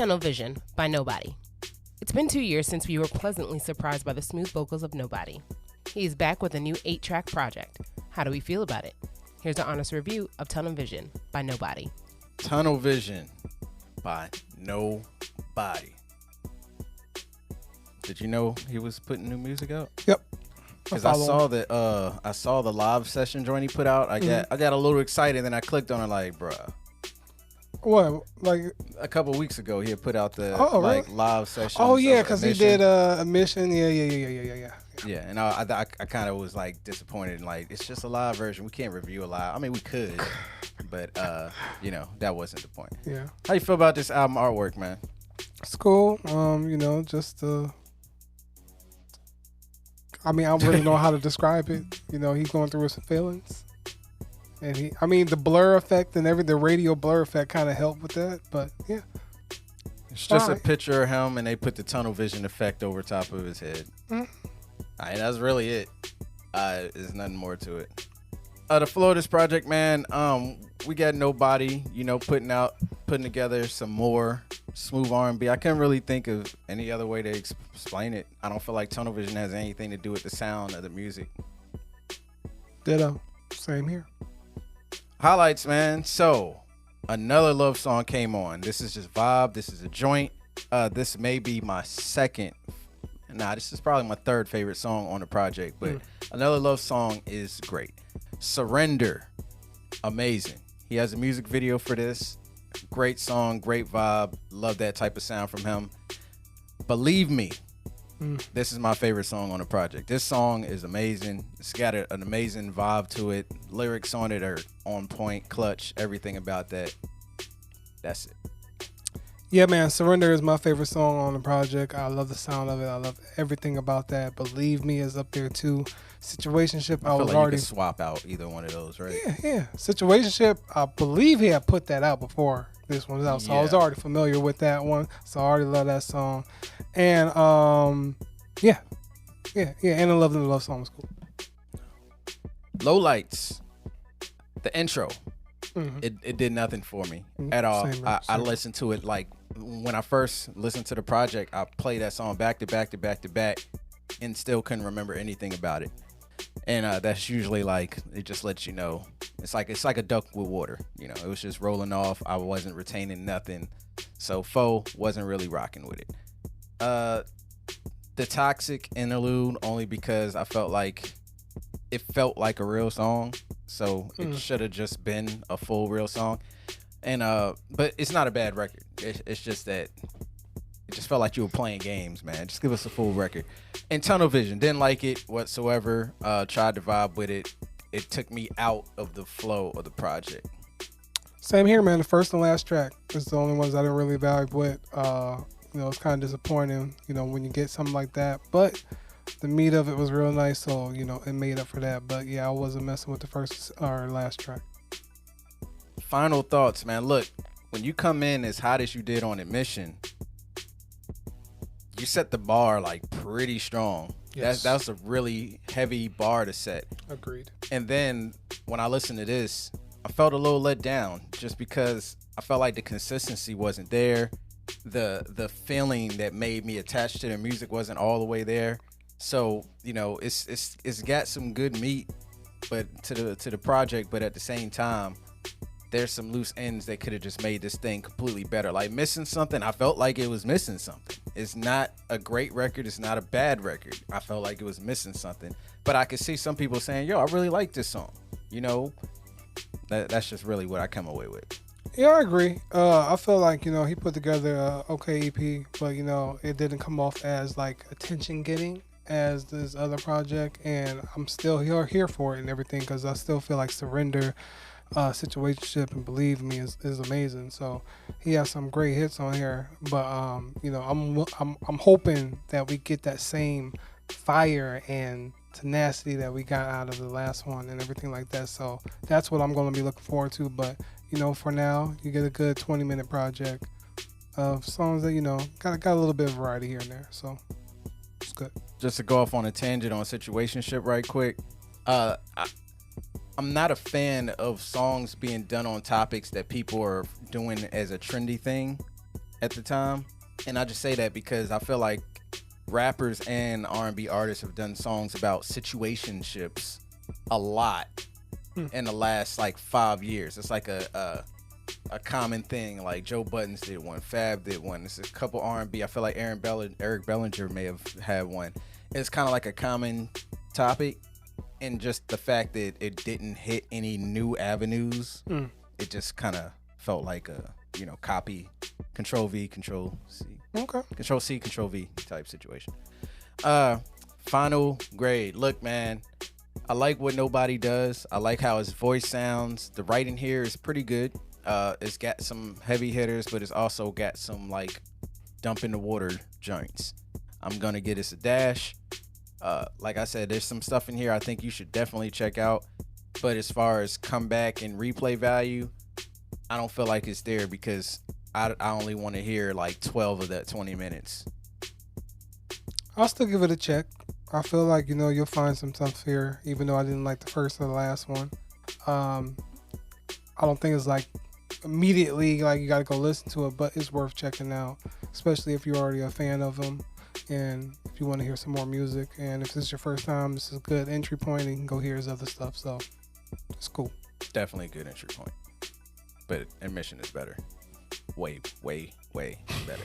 Tunnel Vision by Nbdy. It's been 2 years since we were pleasantly surprised by the smooth vocals of Nbdy. He is back with a new 8-track project. How do we feel about it? Here's an honest review of Tunnel Vision by Nbdy. Tunnel Vision by Nbdy. Did you know he was putting new music out? Yep. Because I saw the live session joint he put out. I got a little excited, then I clicked on it like, bruh. What? Like a couple of weeks ago, he had put out the really? live session. Oh yeah, because he did Admission. Yeah. Yeah, and I kind of was like disappointed. Like, it's just a live version. We can't review a live. I mean, we could, but that wasn't the point. Yeah. How you feel about this album artwork, man? It's cool. I don't really know how to describe it. He's going through his feelings. And the blur effect and the radio blur effect kind of helped with that. But yeah. It's just a picture of him and they put the tunnel vision effect over top of his head. Mm-hmm. All right, that's really it. There's nothing more to it. The flow of this project, man, we got Nbdy, putting together some more smooth R&B. I couldn't really think of any other way to explain it. I don't feel like Tunnel Vision has anything to do with the sound of the music. Ditto. Same here. Highlights, man. So, another love song came on. This is just vibe. This is a joint. This may be my this is probably my third favorite song on the project, but Another Love Song is great. Surrender, amazing. He has a music video for this. Great song, great vibe. Love that type of sound from him. Believe Me. This is my favorite song on the project. This song is amazing. It's got an amazing vibe to it. Lyrics on it are on point, clutch, everything about that. That's it. Yeah, man, Surrender is my favorite song on the project. I love the sound of it. I love everything about that. Believe Me is up there too. Situationship, I feel like you could swap out either one of those, right? Yeah. Situationship, I believe he had put that out before this one's out. So I was already familiar with that one. So I already love that song. And and I love the love song was cool. Low Lights, the intro. It did nothing for me at all. I listened to it like when I first listened to the project, I played that song back to back and still couldn't remember anything about it. And that's usually like, it just lets you know. It's like a duck with water. It was just rolling off. I wasn't retaining nothing. So Foe wasn't really rocking with it. The Toxic interlude, only because I felt like it felt like a real song. So it should have just been a full real song. And but it's not a bad record. It's just that it just felt like you were playing games, man. Just give us a full record. And Tunnel Vision, didn't like it whatsoever. Tried to vibe with it. It took me out of the flow of the project. Same here, man. The first and last track is the only ones I didn't really vibe with. It's kind of disappointing, when you get something like that. But the meat of it was real nice, so it made up for that. But yeah, I wasn't messing with the first or last track. Final thoughts, man. Look, when you come in as hot as you did on Admission, you set the bar like pretty strong. Yes. That's a really heavy bar to set. Agreed. And then when I listened to this, I felt a little let down just because I felt like the consistency wasn't there. The feeling that made me attached to the music wasn't all the way there. So, it's got some good meat, but to the project, but at the same time, there's some loose ends that could have just made this thing completely better. Like missing something, I felt like it was missing something. It's not a great record, it's not a bad record. I felt like it was missing something. But I could see some people saying, yo, I really like this song. That's just really what I come away with. Yeah, I agree. I feel like, he put together a okay EP, but, it didn't come off as like attention getting as this other project, and I'm still here for it and everything, because I still feel like Surrender, Situationship, and Believe Me is amazing. So he has some great hits on here, but I'm hoping that we get that same fire and tenacity that we got out of the last one and everything like that. So that's what I'm going to be looking forward to. But for now, you get a good 20-minute project of songs that got a little bit of variety here and there. So it's good. Just to go off on a tangent on Situationship right quick, I'm not a fan of songs being done on topics that people are doing as a trendy thing. at the time. And I just say that because I feel like rappers and R&B artists have done songs about situationships a lot in the last like 5 years. It's like a common thing. Like Joe Buttons did one, Fab did one. There's a couple R&B. I feel like Eric Bellinger may have had one. It's kind of like a common topic, and just the fact that it didn't hit any new avenues, it just kind of felt like a copy, Control V, Control C, Control C, Control V type situation. Final grade. Look, man, I like what Nobody does. I like how his voice sounds. The writing here is pretty good. It's got some heavy hitters, but it's also got some like dump in the water joints. I'm gonna get us a dash. Like I said, there's some stuff in here I think you should definitely check out. But as far as comeback and replay value, I don't feel like it's there because I only want to hear like 12 of that 20 minutes. I'll still give it a check. I feel like, you'll find some stuff here, even though I didn't like the first or the last one. I don't think it's like immediately like you got to go listen to it, but it's worth checking out, especially if you're already a fan of them and if you want to hear some more music. And if this is your first time, this is a good entry point, and you can go hear his other stuff. So it's cool. Definitely a good entry point. But admission is better. Way, way, way better.